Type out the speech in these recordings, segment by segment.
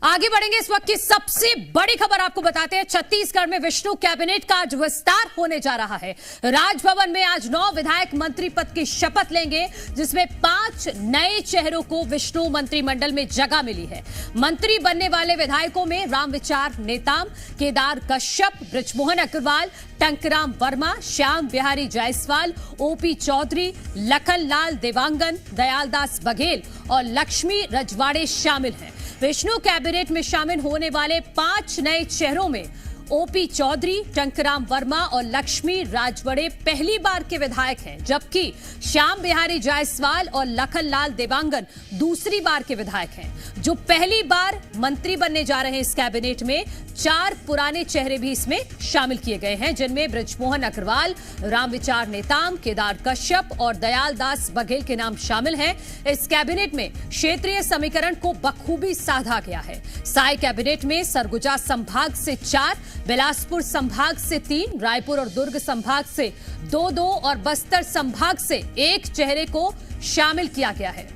आगे बढ़ेंगे। इस वक्त की सबसे बड़ी खबर आपको बताते हैं। छत्तीसगढ़ में विष्णु कैबिनेट का आज विस्तार होने जा रहा है। राजभवन में आज 9 विधायक मंत्री पद की शपथ लेंगे, जिसमें 5 नए चेहरों को विष्णु मंत्रिमंडल में जगह मिली है। मंत्री बनने वाले विधायकों में रामविचार नेताम, केदार कश्यप, बृजमोहन अग्रवाल, टंकराम वर्मा, श्याम बिहारी जायसवाल, ओपी चौधरी, लखनलाल देवांगन, दयालदास बघेल और लक्ष्मी रजवाड़े शामिल हैं। विष्णु कैबिनेट में शामिल होने वाले 5 नए चेहरों में ओपी चौधरी, टंकराम वर्मा और लक्ष्मी राजवाड़े पहली बार के विधायक हैं, जबकि श्याम बिहारी जायसवाल और लखनलाल देवांगन दूसरी बार के विधायक हैं। जो पहली बार मंत्री बनने जा रहे हैं इस कैबिनेट में 4 पुराने चेहरे भी इसमें शामिल किए गए हैं, जिनमें बृजमोहन अग्रवाल, रामविचार नेताम, केदार कश्यप और दयालदास बघेल के नाम शामिल हैं। इस कैबिनेट में क्षेत्रीय समीकरण को बखूबी साधा गया है। साय कैबिनेट में सरगुजा संभाग से 4, बिलासपुर संभाग से 3, रायपुर और दुर्ग संभाग से 2-2 और बस्तर संभाग से 1 चेहरे को शामिल किया गया है।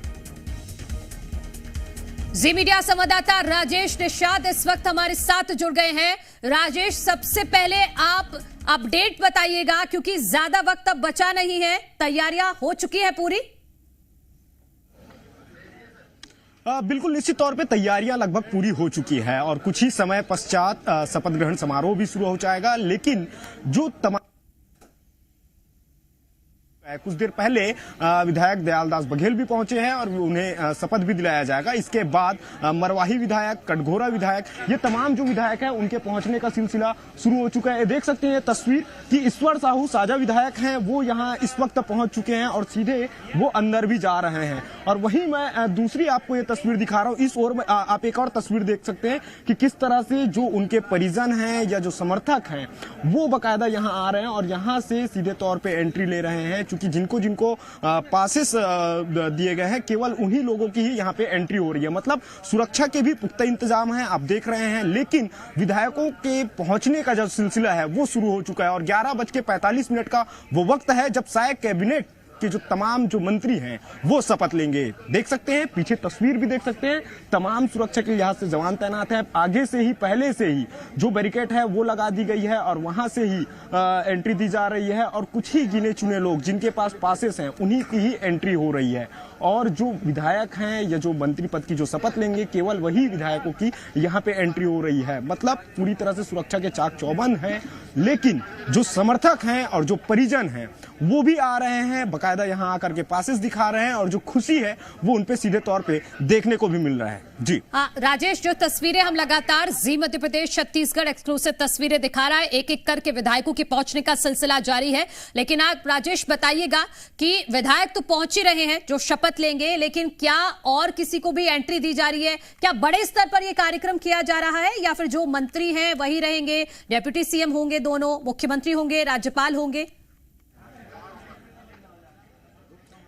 जी मीडिया संवाददाता राजेश निषाद इस वक्त हमारे साथ जुड़ गए हैं। राजेश, सबसे पहले आप अपडेट बताइएगा, क्योंकि ज्यादा वक्त अब बचा नहीं है। तैयारियां हो चुकी है पूरी? बिल्कुल निश्चित तौर पे तैयारियां लगभग पूरी हो चुकी है और कुछ ही समय पश्चात शपथ ग्रहण समारोह भी शुरू हो जाएगा। लेकिन जो कुछ देर पहले विधायक दयालदास बघेल भी पहुंचे हैं और उन्हें शपथ भी दिलाया जाएगा। इसके बाद मरवाही विधायक, कटघोरा विधायक, ये तमाम जो विधायक हैं उनके पहुंचने का सिलसिला शुरू हो चुका है। देख सकते हैं तस्वीर कि ईश्वर साहू साझा विधायक हैं, वो यहाँ इस वक्त पहुंच चुके हैं और सीधे वो अंदर भी जा रहे हैं। और वहीं मैं दूसरी आपको ये तस्वीर दिखा रहा हूँ। इस ओर में आप एक और तस्वीर देख सकते हैं कि किस तरह से जो उनके परिजन हैं या जो समर्थक हैं वो बाकायदा यहाँ आ रहे हैं और यहाँ से सीधे तौर पर एंट्री ले रहे हैं। कि जिनको पासेस दिए गए हैं, केवल उन्हीं लोगों की ही यहाँ पे एंट्री हो रही है। मतलब सुरक्षा के भी पुख्ता इंतजाम है, आप देख रहे हैं। लेकिन विधायकों के पहुंचने का जो सिलसिला है वो शुरू हो चुका है और 11:45 का वो वक्त है जब साय कैबिनेट के जो तमाम जो मंत्री हैं वो शपथ लेंगे। देख सकते हैं, पीछे तस्वीर भी देख सकते हैं। तमाम सुरक्षा के लिहाज से जवान तैनात है। आगे से ही, पहले से ही जो बैरिकेड है वो लगा दी गई है और वहां से ही एंट्री दी जा रही है और कुछ ही गिने चुने लोग जिनके पास पासेस हैं उन्हीं की ही एंट्री हो रही है। और जो विधायक हैं या जो मंत्री पद की जो शपथ लेंगे, केवल वही विधायकों की यहाँ पे एंट्री हो रही है। मतलब पूरी तरह से सुरक्षा के चाक चौबंद हैं। लेकिन जो समर्थक हैं और जो परिजन हैं वो भी आ रहे हैं, बाकायदा यहाँ आकर के पासेस दिखा रहे हैं और जो खुशी है वो उनपे सीधे तौर पे देखने को भी मिल रहा है। जी राजेश, जो तस्वीरें हम लगातार जी मध्य प्रदेश छत्तीसगढ़ एक्सक्लूसिव तस्वीरें दिखा रहा है, एक एक करके विधायकों के पहुंचने का सिलसिला जारी है। लेकिन आप राजेश बताइएगा कि विधायक तो पहुंच ही रहे हैं जो शपथ लेंगे, लेकिन क्या और किसी को भी एंट्री दी जा रही है? क्या बड़े स्तर पर यह कार्यक्रम किया जा रहा है या फिर जो मंत्री हैं वही रहेंगे? डेप्यूटी सीएम होंगे, दोनों मुख्यमंत्री होंगे, राज्यपाल होंगे?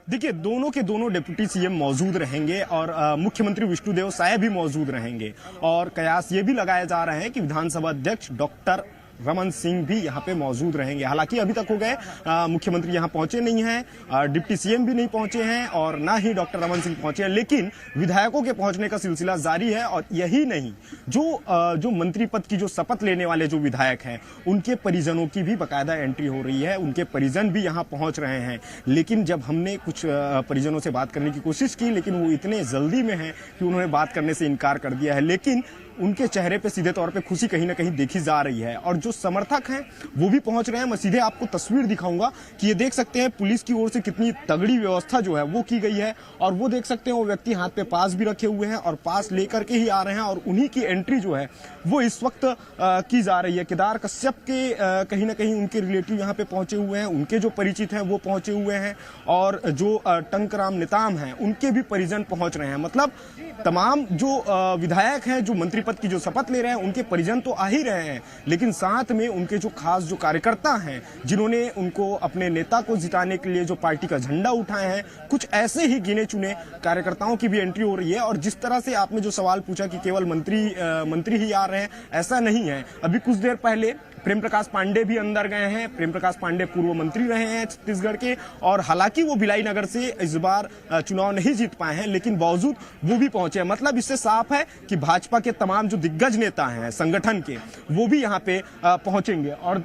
देखिए, दोनों के दोनों डिप्टी सीएम मौजूद रहेंगे और मुख्यमंत्री विष्णुदेव साय भी मौजूद रहेंगे। और कयास ये भी लगाया जा रहा है कि विधानसभा अध्यक्ष डॉक्टर रमन सिंह भी यहाँ पे मौजूद रहेंगे। हालांकि अभी तक हो गए मुख्यमंत्री यहाँ पहुंचे नहीं हैं, डिप्टी सीएम भी नहीं पहुंचे हैं और ना ही डॉक्टर रमन सिंह पहुंचे हैं। लेकिन विधायकों के पहुंचने का सिलसिला जारी है। और यही नहीं, जो मंत्री पद की जो शपथ लेने वाले जो विधायक हैं उनके परिजनों की भी बाकायदा एंट्री हो रही है। उनके परिजन भी यहाँ पहुंच रहे हैं। लेकिन जब हमने कुछ परिजनों से बात करने की कोशिश की, लेकिन वो इतने जल्दी में है कि उन्होंने बात करने से इनकार कर दिया है। लेकिन उनके चेहरे पे सीधे तौर पे खुशी कहीं ना कहीं देखी जा रही है और जो समर्थक हैं वो भी पहुंच रहे हैं। मैं सीधे आपको तस्वीर दिखाऊंगा कि ये देख सकते हैं पुलिस की ओर से कितनी तगड़ी व्यवस्था जो है वो की गई है। और वो देख सकते हैं वो व्यक्ति हाथ पे पास भी रखे हुए हैं और पास लेकर के ही आ रहे हैं और उन्हीं की एंट्री जो है वो इस वक्त की जा रही है। केदार कश्यप के कहीं ना कहीं उनके रिलेटिव यहाँ पे पहुंचे हुए हैं, उनके जो परिचित हैं वो पहुंचे हुए हैं और जो टंकराम नेताम हैं उनके भी परिजन पहुंच रहे हैं। मतलब तमाम जो विधायक हैं, जो मंत्री पद की जो शपथ ले रहे हैं, उनके परिजन तो आ ही रहे हैं, लेकिन साथ में उनके जो खास जो कार्यकर्ता हैं जिन्होंने उनको अपने नेता को जिताने के लिए जो पार्टी का झंडा उठाए हैं, कुछ ऐसे ही गिने चुने कार्यकर्ताओं की भी एंट्री हो रही है। और जिस तरह से आपने जो सवाल पूछा कि केवल मंत्री ही आ रहे हैं, ऐसा नहीं है। अभी कुछ देर पहले प्रेम प्रकाश पांडे भी अंदर गए हैं। प्रेम प्रकाश पांडे पूर्व मंत्री रहे हैं छत्तीसगढ़ के, और हालांकि वो भिलाई नगर से इस बार चुनाव नहीं जीत पाए हैं, लेकिन बावजूद वो भी पहुंचे हैं। मतलब इससे साफ है कि भाजपा के तमाम जो दिग्गज नेता हैं संगठन के, वो भी यहाँ पे पहुंचेंगे, और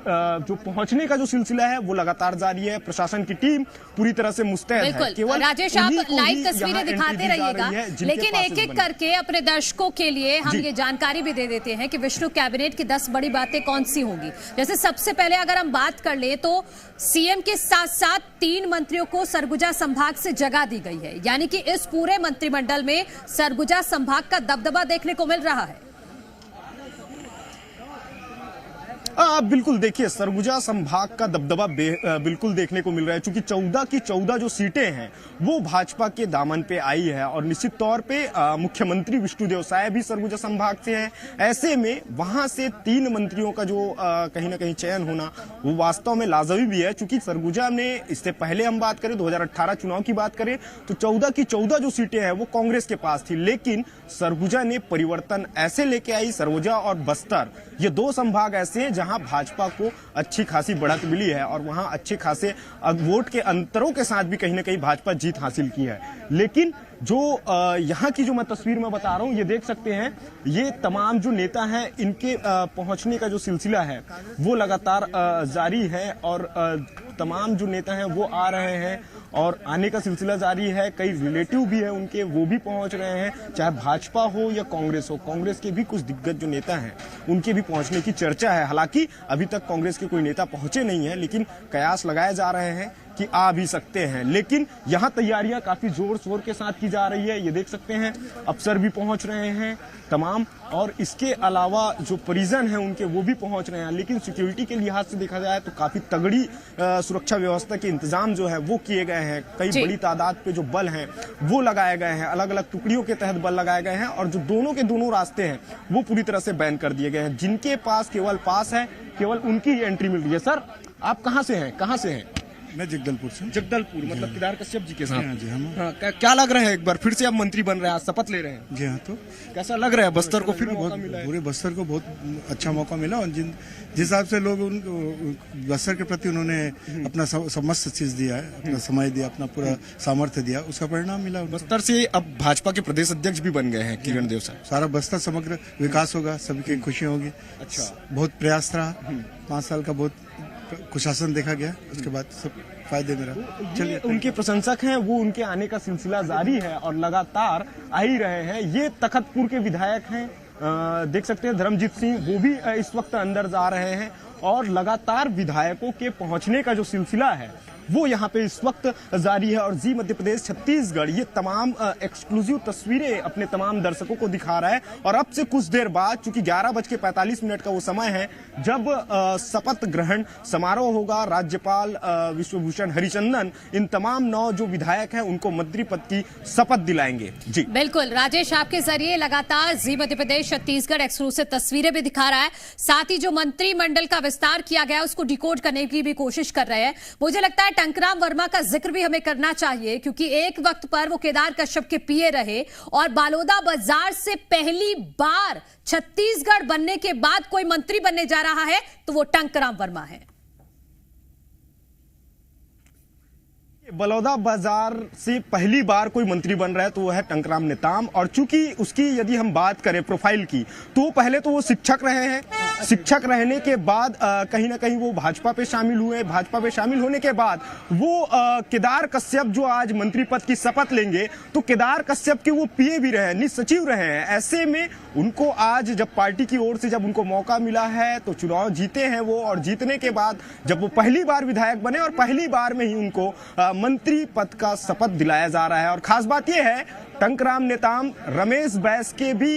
जो पहुंचने का जो सिलसिला है वो लगातार जारी है। प्रशासन की टीम पूरी तरह से मुस्तैद है। केवल राजेश, आप लाइव तस्वीरें दिखाते रहिएगा, लेकिन एक एक करके अपने दर्शकों के लिए हम ये जानकारी भी दे देते हैं कि विष्णु कैबिनेट की 10 बड़ी बातें कौन सी होंगी। जैसे सबसे पहले अगर हम बात कर ले तो सीएम के साथ साथ 3 मंत्रियों को सरगुजा संभाग से जगह दी गई है, यानी कि इस पूरे मंत्रिमंडल में सरगुजा संभाग का दबदबा देखने को मिल रहा है। बिल्कुल, देखिए सरगुजा संभाग का दबदबा बिल्कुल देखने को मिल रहा है, क्योंकि 14 की 14 जो सीटें हैं वो भाजपा के दामन पे आई है, और निश्चित तौर पे मुख्यमंत्री विष्णुदेव साय भी सरगुजा संभाग से हैं। ऐसे में वहां से 3 मंत्रियों का जो कहीं ना कहीं चयन होना वो वास्तव में लाजमी भी है, क्योंकि सरगुजा में इससे पहले हम बात करें 2018 चुनाव की बात करें तो 14 की 14 जो सीटें हैं वो कांग्रेस के पास थी, लेकिन सरगुजा ने परिवर्तन ऐसे लेके आई। सरगुजा और बस्तर ये 2 संभाग ऐसे हैं जहां भाजपा को अच्छी खासी बढ़त मिली है, और वहां अच्छे खासे वोट के अंतरों के साथ भी कहीं ना कहीं भाजपा जीत हासिल की है। लेकिन जो यहाँ की जो मैं तस्वीर में बता रहा हूँ, ये देख सकते हैं, ये तमाम जो नेता हैं इनके पहुंचने का जो सिलसिला है वो लगातार जारी है, और तमाम जो नेता हैं वो आ रहे हैं और आने का सिलसिला जारी है। कई रिलेटिव भी हैं उनके, वो भी पहुंच रहे हैं, चाहे भाजपा हो या कांग्रेस हो। कांग्रेस के भी कुछ दिग्गज जो नेता हैं उनके भी पहुंचने की चर्चा है। हालांकि अभी तक कांग्रेस के कोई नेता पहुंचे नहीं है, लेकिन कयास लगाए जा रहे हैं कि आ भी सकते हैं। लेकिन यहाँ तैयारियां काफी जोर शोर के साथ की जा रही है। ये देख सकते हैं अफसर भी पहुंच रहे हैं तमाम, और इसके अलावा जो परिजन हैं उनके वो भी पहुंच रहे हैं। लेकिन सिक्योरिटी के लिहाज से देखा जाए तो काफी तगड़ी सुरक्षा व्यवस्था के इंतजाम जो है वो किए गए हैं। कई बड़ी तादाद पे जो बल हैं वो लगाए गए हैं, अलग अलग टुकड़ियों के तहत बल लगाए गए हैं, और जो दोनों के दोनों रास्ते हैं वो पूरी तरह से बैन कर दिए गए हैं। जिनके पास केवल पास है, केवल उनकी एंट्री मिल रही है। सर, आप कहाँ से हैं? कहाँ से हैं? मैं जगदलपुर से। जगदलपुर, मतलब केदार कश्यप जी के साथ? हाँ जी, हम। हाँ, क्या लग रहा है, एक बार फिर से आप मंत्री बन रहे हैं, आज शपथ ले रहे हैं? जी हाँ। तो कैसा लग रहा है? बस्तर को फिर मौका मिला है? पूरे बस्तर को बहुत अच्छा मौका मिला, और जिस हिसाब से लोग बस्तर के प्रति उन्होंने अपना समस्त चीज दिया है, अपना समय दिया, अपना पूरा सामर्थ्य दिया, उसका परिणाम मिला। बस्तर से अब भाजपा के प्रदेश अध्यक्ष भी बन गए हैं किरण देव साहब। सारा बस्तर समग्र विकास होगा, सबकी खुशी होगी। अच्छा, बहुत प्रयास रहा, 5 साल का बहुत कुशासन देखा गया, उसके बाद सब फायदे में रहा। चलिए, उनके प्रशंसक हैं, वो उनके आने का सिलसिला जारी है और लगातार आ ही रहे हैं। ये तखतपुर के विधायक हैं, देख सकते हैं धर्मजीत सिंह, वो भी इस वक्त अंदर जा रहे हैं, और लगातार विधायकों के पहुंचने का जो सिलसिला है वो यहाँ पे इस वक्त जारी है। और जी मध्य प्रदेश छत्तीसगढ़ ये तमाम एक्सक्लूसिव तस्वीरें अपने तमाम दर्शकों को दिखा रहा है। और अब से कुछ देर बाद, चूंकि 11:45 का वो समय है जब शपथ ग्रहण समारोह होगा, राज्यपाल विश्वभूषण हरिचंदन इन तमाम 9 जो विधायक हैं उनको मंत्री पद की शपथ दिलाएंगे। जी बिल्कुल राजेश, आपके जरिए लगातार जी मध्य प्रदेश छत्तीसगढ़ एक्सक्लूसिव तस्वीरें भी दिखा रहा है, साथ ही जो मंत्रिमंडल का विस्तार किया गया उसको डिकोड करने की भी कोशिश कर रहे हैं। मुझे लगता है टंकराम वर्मा का जिक्र भी हमें करना चाहिए, क्योंकि एक वक्त पर वो केदार कश्यप के पीए रहे, और बालोदा बाजार से पहली बार छत्तीसगढ़ बनने के बाद कोई मंत्री बनने जा रहा है तो वो टंकराम वर्मा है। बलौदा बाजार से पहली बार कोई मंत्री बन रहा है तो वो है टंकराम नेताम। और चूंकि उसकी यदि हम बात करें प्रोफाइल की, तो पहले तो वो शिक्षक रहे हैं। शिक्षक रहने के बाद कहीं ना कहीं वो भाजपा पे शामिल हुए। भाजपा पे शामिल होने के बाद वो केदार कश्यप जो आज मंत्री पद की शपथ लेंगे, तो केदार कश्यप के वो पीए भी रहे, निज सचिव रहे हैं। ऐसे में उनको आज जब पार्टी की ओर से जब उनको मौका मिला है तो चुनाव जीते हैं वो, और जीतने के बाद जब वो पहली बार विधायक बने और पहली बार में ही उनको मंत्री पद का शपथ दिलाया जा रहा है। और खास बात यह है, टंकराम नेताम रमेश बैस के भी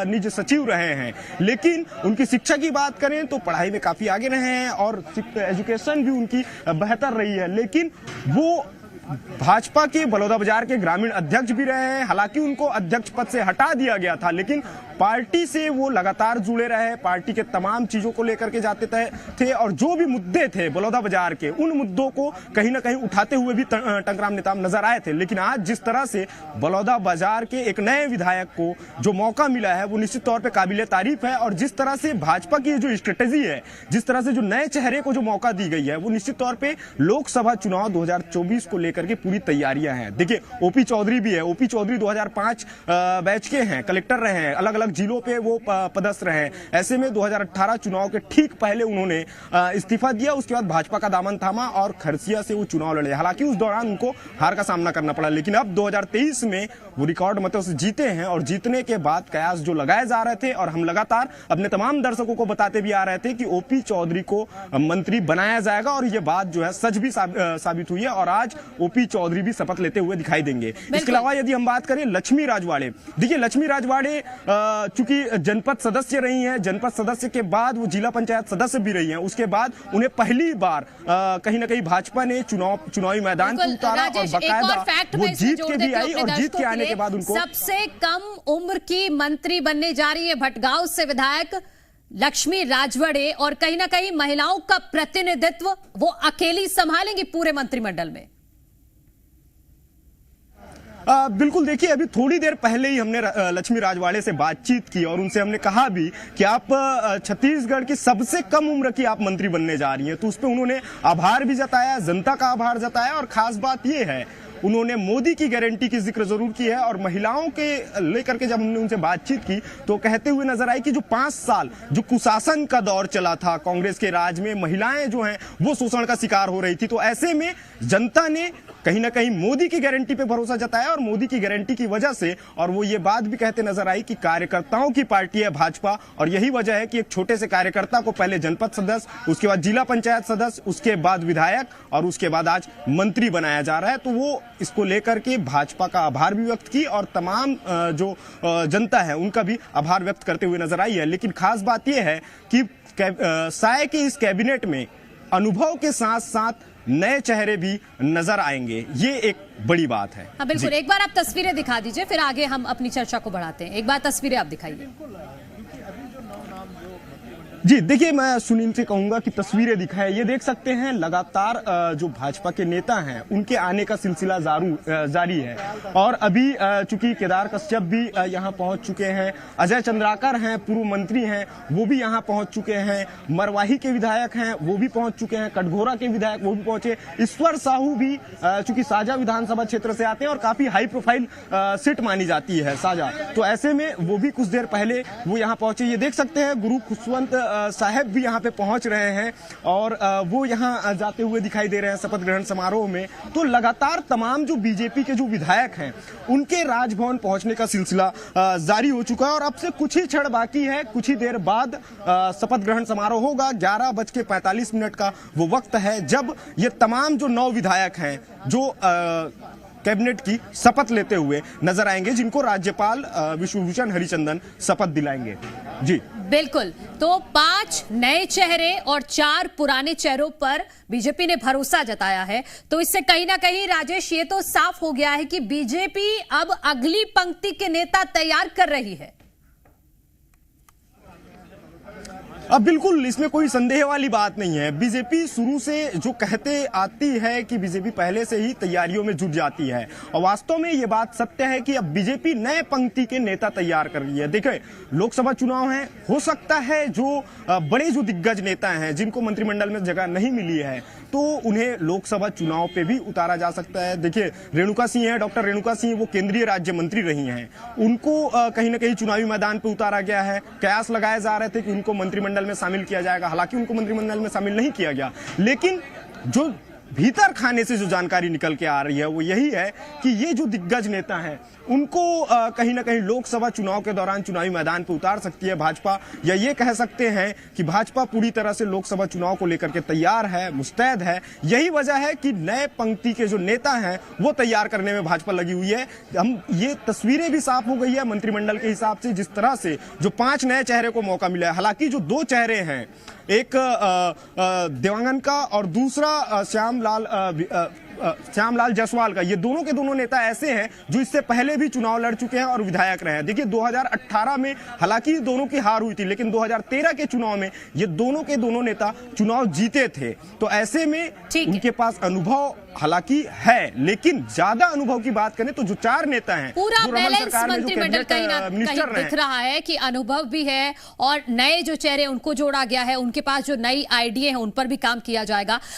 निज सचिव रहे हैं, लेकिन उनकी शिक्षा की बात करें तो पढ़ाई में काफी आगे रहे हैं और एजुकेशन भी उनकी बेहतर रही है। लेकिन वो भाजपा के बलौदाबाजार के ग्रामीण अध्यक्ष भी रहे हैं। हालांकि उनको अध्यक्ष पद से हटा दिया गया था, लेकिन पार्टी से वो लगातार जुड़े रहे, पार्टी के तमाम चीजों को लेकर के जाते थे और जो भी मुद्दे थे बलौदाबाजार के, उन मुद्दों को कहीं ना कहीं उठाते हुए भी टंकराम नेताम नजर आए थे। लेकिन आज जिस तरह से बलौदाबाजार के एक नए विधायक को जो मौका मिला है वो निश्चित तौर पर काबिले तारीफ है। और जिस तरह से भाजपा की जो स्ट्रेटेजी है, जिस तरह से जो नए चेहरे को जो मौका दी गई है, वो निश्चित तौर पर लोकसभा चुनाव 2024 को लेकर के पूरी तैयारियां हैं। देखिए ओपी चौधरी भी है। ओपी चौधरी 2005 बैच के हैं, कलेक्टर रहे हैं, अलग अलग जिलों पे वो पदस्थ रहे हैं। ऐसे में 2018 चुनाव के ठीक पहले उन्होंने इस्तीफा दिया, उसके बाद भाजपा का दामन थामा और खरसिया से वो चुनाव लड़े। हालांकि उस दौरान उनको हार का सामना करना पड़ा, लेकिन अब 2023 में वो रिकॉर्ड मतों से जीते हैं। और जीतने के बाद कयास जो लगाए जा रहे थे, और हम लगातार अपने तमाम दर्शकों को बताते भी आ रहे थे कि ओपी चौधरी को मंत्री बनाया जाएगा, और ये बात जो है सच भी साबित हुई है। और आज ओपी चौधरी भी शपथ लेते हुए दिखाई देंगे। इसके अलावा यदि हम बात करें लक्ष्मी राजवाड़े, देखिए लक्ष्मी राजवाड़े चूंकि जनपद सदस्य रही हैं, जनपद सदस्य के बाद वो जिला पंचायत सदस्य भी रही हैं। उसके बाद उन्हें पहली बार कहीं ना कहीं भाजपा ने चुनावी मैदान में उतारा और बाकायदा वो जीत के भी आई, और जीत के आने के बाद उनको सबसे कम उम्र की मंत्री बनने जा रही है भटगांव से विधायक लक्ष्मी राजवाड़े, और कहीं ना कहीं महिलाओं का प्रतिनिधित्व वो अकेली संभालेंगी पूरे मंत्रिमंडल में। बिल्कुल, देखिए अभी थोड़ी देर पहले ही हमने लक्ष्मी राजवाड़े से बातचीत की और उनसे हमने कहा भी कि आप छत्तीसगढ़ की सबसे कम उम्र की आप मंत्री बनने जा रही हैं, तो उस पर उन्होंने आभार भी जताया, जनता का आभार जताया। और खास बात यह है, उन्होंने मोदी की गारंटी की जिक्र जरूर की है। और महिलाओं के लेकर के जब हमने उनसे बातचीत की तो कहते हुए नजर आई कि जो 5 साल जो कुशासन का दौर चला था कांग्रेस के राज में, महिलाएं जो हैं वो शोषण का शिकार हो रही थी। तो ऐसे में जनता ने कहीं ना कहीं मोदी की गारंटी पे भरोसा जताया, और मोदी की गारंटी की वजह से, और वो ये बात भी कहते नजर आई कि कार्यकर्ताओं की पार्टी है भाजपा, और यही वजह है कि एक छोटे से कार्यकर्ता को पहले जनपद सदस्य, उसके बाद जिला पंचायत सदस्य, उसके बाद विधायक, और उसके बाद आज मंत्री बनाया जा रहा है। तो वो इसको लेकर के भाजपा का आभार भी व्यक्त की, और तमाम जो जनता है उनका भी आभार व्यक्त करते हुए नजर आई है। लेकिन खास बात यह है कि साय के इस कैबिनेट में अनुभव के साथ साथ नए चेहरे भी नजर आएंगे, ये एक बड़ी बात है। हाँ बिल्कुल, एक बार आप तस्वीरें दिखा दीजिए, फिर आगे हम अपनी चर्चा को बढ़ाते हैं। एक बार तस्वीरें आप दिखाइए। जी देखिए, मैं सुनील से कहूंगा कि तस्वीरें दिखाएं। ये देख सकते हैं लगातार जो भाजपा के नेता हैं उनके आने का सिलसिला जारी है। और अभी चूंकि केदार कश्यप भी यहां पहुंच चुके हैं, अजय चंद्राकर हैं, पूर्व मंत्री हैं, वो भी यहां पहुंच चुके हैं, मरवाही के विधायक हैं वो भी पहुंच चुके हैं, कटघोरा के विधायक वो भी पहुंचे, ईश्वर साहू भी चूंकि साजा विधानसभा क्षेत्र से आते हैं और काफी हाई प्रोफाइल सीट मानी जाती है साजा, तो ऐसे में वो भी कुछ देर पहले वो यहाँ पहुंचे। ये देख सकते हैं गुरु खुशवंत साहब भी यहाँ पे पहुंच रहे हैं, और वो यहाँ जाते हुए दिखाई दे रहे हैं शपथ ग्रहण समारोह में। तो लगातार तमाम जो बीजेपी के जो विधायक हैं उनके राजभवन पहुंचने का सिलसिला जारी हो चुका है, और अब से कुछ ही क्षण बाकी है, कुछ ही देर बाद शपथ ग्रहण समारोह होगा। 11:45 का वो वक्त है जब ये तमाम जो 9 विधायक हैं जो कैबिनेट की शपथ लेते हुए नजर आएंगे, जिनको राज्यपाल विश्वभूषण हरिचंदन शपथ दिलाएंगे। जी बिल्कुल, तो 5 नए चेहरे और 4 पुराने चेहरों पर बीजेपी ने भरोसा जताया है। तो इससे कहीं ना कहीं राजेश ये तो साफ हो गया है कि बीजेपी अब अगली पंक्ति के नेता तैयार कर रही है। अब बिल्कुल इसमें कोई संदेह वाली बात नहीं है। बीजेपी शुरू से जो कहते आती है कि बीजेपी पहले से ही तैयारियों में जुट जाती है, और वास्तव में ये बात सत्य है कि अब बीजेपी नए पंक्ति के नेता तैयार कर रही है। देखिए लोकसभा चुनाव है, हो सकता है जो बड़े जो दिग्गज नेता हैं जिनको मंत्रिमंडल में जगह नहीं मिली है तो उन्हें लोकसभा चुनाव पे भी उतारा जा सकता है। देखिए रेणुका सिंह है, डॉक्टर रेणुका सिंह, वो केंद्रीय राज्य मंत्री रही हैं, उनको कहीं ना कहीं चुनावी मैदान पे उतारा गया है। कयास लगाए जा रहे थे कि उनको मंत्रिमंडल में शामिल किया जाएगा, हालांकि उनको मंत्रिमंडल में शामिल नहीं किया गया। लेकिन जो भीतर खाने से जो जानकारी निकल के आ रही है वो यही है कि ये जो दिग्गज नेता हैं उनको कहीं ना कहीं लोकसभा चुनाव के दौरान चुनावी मैदान पर उतार सकती है भाजपा, या ये कह सकते हैं कि भाजपा पूरी तरह से लोकसभा चुनाव को लेकर के तैयार है, मुस्तैद है। यही वजह है कि नए पंक्ति के जो नेता हैं वो तैयार करने में भाजपा लगी हुई है। हम ये तस्वीरें भी साफ हो गई है मंत्रिमंडल के हिसाब से, जिस तरह से जो 5 नए चेहरे को मौका मिला है। हालांकि जो 2 चेहरे हैं, एक देवांगन का और दूसरा श्याम लाल श्यामलाल जायसवाल का, ये दोनों के दोनों नेता ऐसे हैं जो इससे पहले भी चुनाव लड़ चुके हैं और विधायक रहे हैं। देखिए 2018 में हालांकि दोनों की हार हुई थी, लेकिन 2013 के चुनाव में ये दोनों के दोनों नेता चुनाव जीते थे। तो ऐसे में उनके पास अनुभव हालांकि है, लेकिन ज्यादा अनुभव की बात करें तो जो 4 नेता हैं, पूरा जो रमन बैलेंस सरकार में जो मंत्रिमंडल कहीं ना कहीं दिख रहा है कि अनुभव भी है और नए जो चेहरे उनको जोड़ा गया है, उनके पास जो नई आइडिया है उन पर भी काम किया जाएगा।